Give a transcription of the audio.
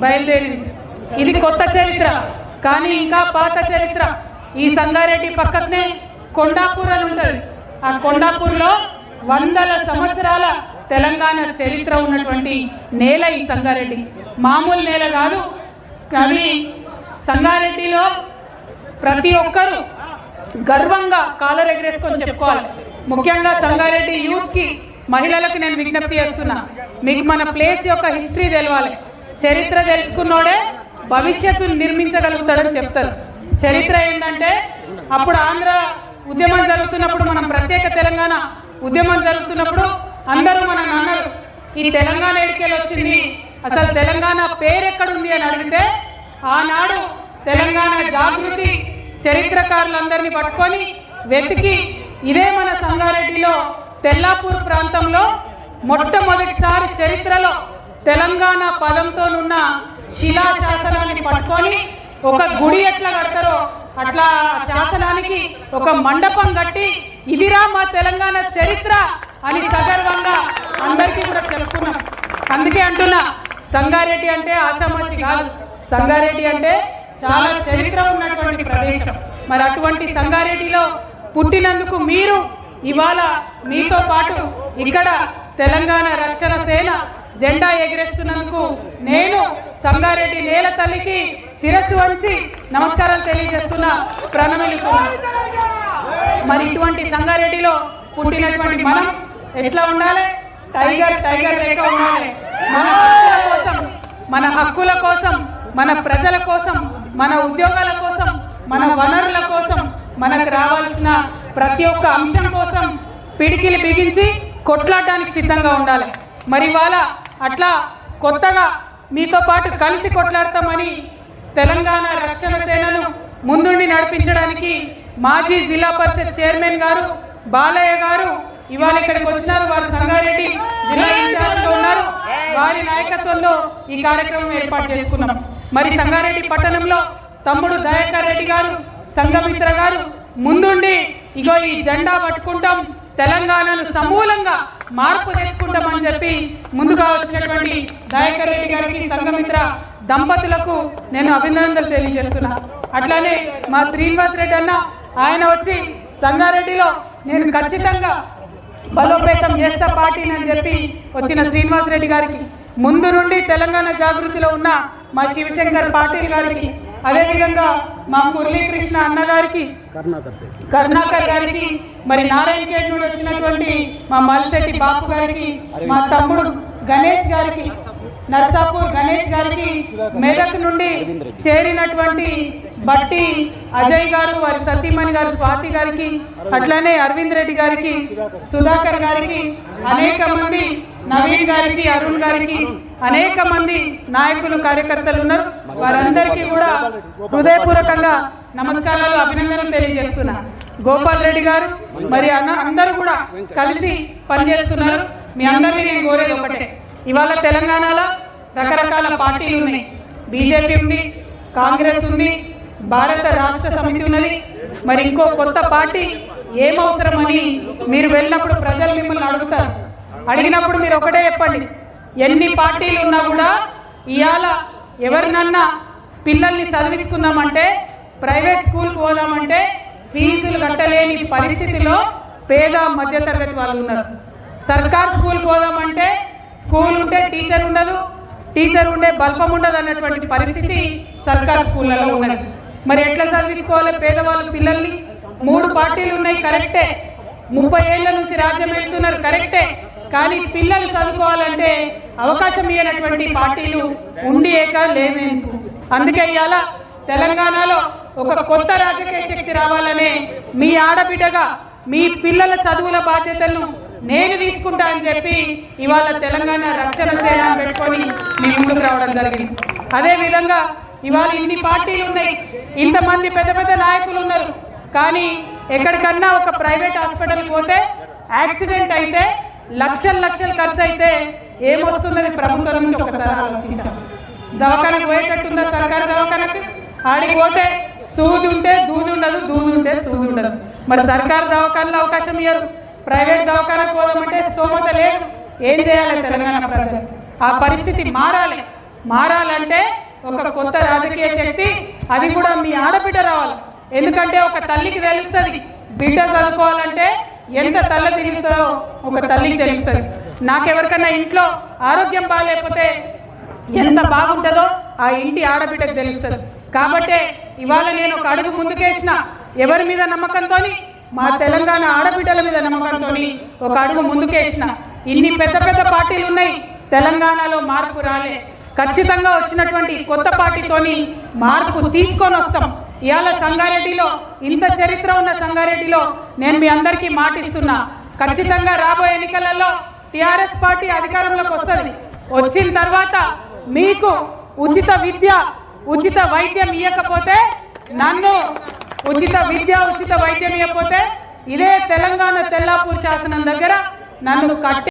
బయలుదేరింది. ఇది కొత్త చరిత్ర, కానీ ఇంకా పాత చరిత్ర. ఈ సంగారెడ్డి పక్కనే కొండాపూర్ అని ఉంటుంది. ఆ కొండాపూర్లో వందల సంవత్సరాల తెలంగాణ చరిత్ర ఉన్నటువంటి నేల ఈ సంగారెడ్డి. మామూలు నేల కాదు. కానీ సంగారెడ్డిలో ప్రతి ఒక్కరూ గర్వంగా కాలర్ ఎగరేసుకొని చెప్పుకోవాలి. ముఖ్యంగా సంగారెడ్డి యూత్కి, మహిళలకు నేను విజ్ఞప్తి చేస్తున్నా, మీకు మన ప్లేస్ యొక్క హిస్టరీ తెలవాలి. చరిత్ర తెలుసుకున్నోడే భవిష్యత్తును నిర్మించగలుగుతాడని చెప్తారు. చరిత్ర ఏంటంటే, అప్పుడు ఆంధ్ర ఉద్యమం జరుగుతున్నప్పుడు, మనం ప్రత్యేక తెలంగాణ ఉద్యమం జరుగుతున్నప్పుడు అందరూ మన నాన్నలు ఈ తెలంగాణ ఎడికెళ్ళి వచ్చింది, అసలు తెలంగాణ పేరు ఎక్కడుంది అని అడిగితే, ఆనాడు తెలంగాణ జాగృతి చరిత్రకారులందరినీ పట్టుకొని వెతికి ఇదే మన సంగారెడ్డిలో తెల్లాపూర్ ప్రాంతంలో మొట్టమొదటిసారి చరిత్రలో తెలంగాణ పదంతోనున్న శిలాశాసనాన్ని పట్టుకొని ఒక గుడి ఎట్లా కడతారో అట్లా శాసనానికి ఒక మండపం కట్టి ఇదిరా మా తెలంగాణ చరిత్ర అని సగర్వంగా అందరికీ కూడా చెప్పుకున్నాం. అందుకే అంటున్నా, సంగారెడ్డి అంటే ఆషామాషి కాదు. సంగారెడ్డి అంటే చాలా చరిత్ర ఉన్నటువంటి ప్రదేశం. మరి అటువంటి సంగారెడ్డిలో పుట్టినందుకు మీరు ఇవాళ మీతో పాటు ఇక్కడ తెలంగాణ రక్షణ సేన జెండా ఎగిరేస్తున్నందుకు నేను సంగారెడ్డి నేల తల్లికి శిరస్సు వంచి నమస్కారాలు తెలియజేస్తున్నా, ప్రణమిల్లుతున్నా. మరి ఇటువంటి సంగారెడ్డిలో పుట్టినటువంటి మనం ఎట్లా ఉండాలి? టైగర్ రేఖ ఉండాలి. మన హక్కుల కోసం, మన ప్రజల కోసం, మన ఉద్యోగాల కోసం, మన వనరుల కోసం, మనకు రావాల్సిన ప్రతి ఒక్క అంశం కోసం పిడికిలు బిగించి కొట్లాడడానికి సిద్ధంగా ఉండాలి. మరి ఇవాళ అట్లా కొత్తగా మీతో పాటు కలిసి కొట్లాడతామని తెలంగాణ రక్షణ సేనను ముందుండి నడిపించడానికి మాజీ జిల్లా పరిషత్ చైర్మన్ గారు బాలయ్య గారు ఇవాళ ఇక్కడికి వచ్చినారు. వారు సంగారెడ్డి జిల్లా ఇన్ఛార్జ్లో ఉన్నారు. వారి నాయకత్వంలో ఈ కార్యక్రమం ఏర్పాటు చేసుకున్నాం. మరి సంగారెడ్డి పట్టణంలో తమ్ముడు దయాకర్ రెడ్డి గారు, సంఘమిత్ర గారు ముందుండి ఇగో ఈ జెండా పట్టుకుంటాం, తెలంగాణను సమూలంగా మార్పు తెచ్చుకుంటామని చెప్పి ముందుగా వచ్చినటువంటి దయాకర్ రెడ్డి గారికి, సంఘమిత్ర దంపతులకు నేను అభినందనలు తెలియజేస్తున్నా. అట్లానే మా శ్రీనివాస్ రెడ్డి అన్న, ఆయన వచ్చి సంగారెడ్డిలో నేను ఖచ్చితంగా బలోపేతం చేస్తా పార్టీని అని చెప్పి వచ్చిన శ్రీనివాస్ రెడ్డి గారికి, ముందు నుండి తెలంగాణ జాగృతిలో ఉన్న మా శివశంకర్ పాటిల్ గారికి, అదేవిధంగా మా మురళీకృష్ణ అన్న గారికి, కరుణాకర్ గారికి, మరి నారాయణఖేడ్ నుండి వచ్చినటువంటి మా మల్శెట్టి బాపు గారికి, మా తమ్ముడు గణేష్ గారికి, నర్సాపూర్ గణేష్ గారికి, మెదక్ నుండి చేరినటువంటి బట్టి అజయ్ గారు, వారి సతీమణి గారు స్వాతి గారికి, అట్లానే అరవింద్ రెడ్డి గారికి, సుధాకర్ గారికి, అనేక మంది నవీన్ గారికి, అరుణ్ గారికి, అనేక మంది నాయకులు కార్యకర్తలు ఉన్నారు. వారందరికీ కూడా హృదయపూర్వకంగా నమస్కారాలు, అభినందనలు తెలియజేస్తున్నా. గోపాల్ రెడ్డి గారు మరి అందరూ కూడా కలిసి పనిచేస్తున్నారు. మీ అందరినీ నేను కోరేది ఒకటే, ఇవాళ తెలంగాణలో రకరకాల పార్టీలు ఉన్నాయి. బీజేపీ ఉంది, కాంగ్రెస్ ఉంది, భారత రాష్ట్ర సమితి ఉన్నది. మరి ఇంకో కొత్త పార్టీ ఏమవసరమని మీరు వెళ్ళినప్పుడు ప్రజలు మిమ్మల్ని అడుగుతారు. అడిగినప్పుడు మీరు ఒకటే చెప్పండి, ఎన్ని పార్టీలు ఉన్నా కూడా ఇవాళ ఎవరినన్నా పిల్లల్ని చదివించుకుందామంటే, ప్రైవేట్ స్కూల్కి పోదామంటే ఫీజులు కట్టలేని పరిస్థితిలో పేద మధ్యతరగతి వాళ్ళు ఉన్నారు. సర్కార్ స్కూల్కి పోదామంటే స్కూల్ ఉంటే టీచర్ ఉండదు, టీచర్ ఉండే బల్పం ఉండదు అన్నటువంటి పరిస్థితి సర్కార్ స్కూళ్ళలో ఉన్నది. మరి ఎట్లా చదివించుకోవాలి పేదవాళ్ళ పిల్లల్ని? 3 పార్టీలు ఉన్నాయి, కరెక్టే. 30 ఏళ్ల నుంచి రాజ్యం వెళ్తున్నారు, కరెక్టే. కానీ పిల్లలు చదువుకోవాలంటే అవకాశం ఇవ్వనటువంటి పార్టీలు ఉండి లేదు. అందుకే ఇవాళ తెలంగాణలో ఒక కొత్త రాజకీయ శక్తి రావాలనే మీ ఆడబిడ్డగా మీ పిల్లల చదువుల బాధ్యతలను నేను తీసుకుంటా అని చెప్పి ఇవాళ తెలంగాణ రక్షణ సేన పెట్టుకొని మీ ముందుకు రావడం జరిగింది. అదేవిధంగా ఇవాళ ఇన్ని పార్టీలు ఉన్నాయి, ఇంతమంది పెద్ద పెద్ద నాయకులు ఉన్నారు. కానీ ఎక్కడికన్నా ఒక ప్రైవేట్ హాస్పిటల్కి పోతే యాక్సిడెంట్ అయితే లక్షలు ఖర్చు అయితే ఏమొస్తున్నది ప్రభుత్వం నుంచి ఒకసారి ఆలోచించాం. దవాఖానకు పోయేటట్టుందా సర్కారు దవాఖానకు? ఆడికి పోతే సూది ఉంటే దూది ఉండదు, దూది ఉంటే సూది ఉండదు. మరి సర్కారు దవాఖానలో అవకాశం ఇయ్యరు, ప్రైవేట్ దవాఖానకు పోదామంటే స్తోమత లేదు. ఏం చేయాలి తెలంగాణ ప్రజలు? ఆ పరిస్థితి మారాలి. మారాలంటే ఒక కొత్త రాజకీయ శక్తి, అది కూడా మీ ఆడబిడ్డ రావాలి. ఎందుకంటే ఒక తల్లికి తెలుస్తుంది బిడ్డ చదువుకోవాలంటే ఎంత తల్ల తిరుగుతుందో ఒక తల్లికి తెలుస్తుంది. నాకెవరికన్నా ఇంట్లో ఆరోగ్యం బాగాలేకపోతే ఎంత బాగుంటుందో ఆ ఇంటి ఆడబిడ్డకు తెలుస్తుంది. కాబట్టే ఇవాళ నేను ఒక అడుగు ముందుకేసిన, ఎవరి మీద నమ్మకంతో, మా తెలంగాణ ఆడబిడ్డల మీద నమ్మకంతో ఒక అడుగు ముందుకేసిన. ఇన్ని పెద్ద పెద్ద పార్టీలు ఉన్నాయి, తెలంగాణలో మార్పు రాలే. ఖచ్చితంగా వచ్చినటువంటి కొత్త పార్టీతోని మార్పు తీసుకొని వస్తాం. ఇవాళ సంగారెడ్డిలో ఇంత చరిత్ర ఉన్న సంగారెడ్డిలో నేను మీ అందరికీ మాటిస్తున్నా, ఖచ్చితంగా రాబోయే ఎన్నికలలో టీఆర్ఎస్ పార్టీ అధికారంలోకి వస్తుంది. వచ్చిన తర్వాత మీకు ఉచిత విద్య ఉచిత వైద్యం ఇవ్వకపోతే, నన్ను ఉచిత విద్య ఉచిత వైద్యం ఇవ్వకపోతే ఇదే తెలంగాణ తెల్లాపూర్ శాసనం దగ్గర నన్ను కట్టి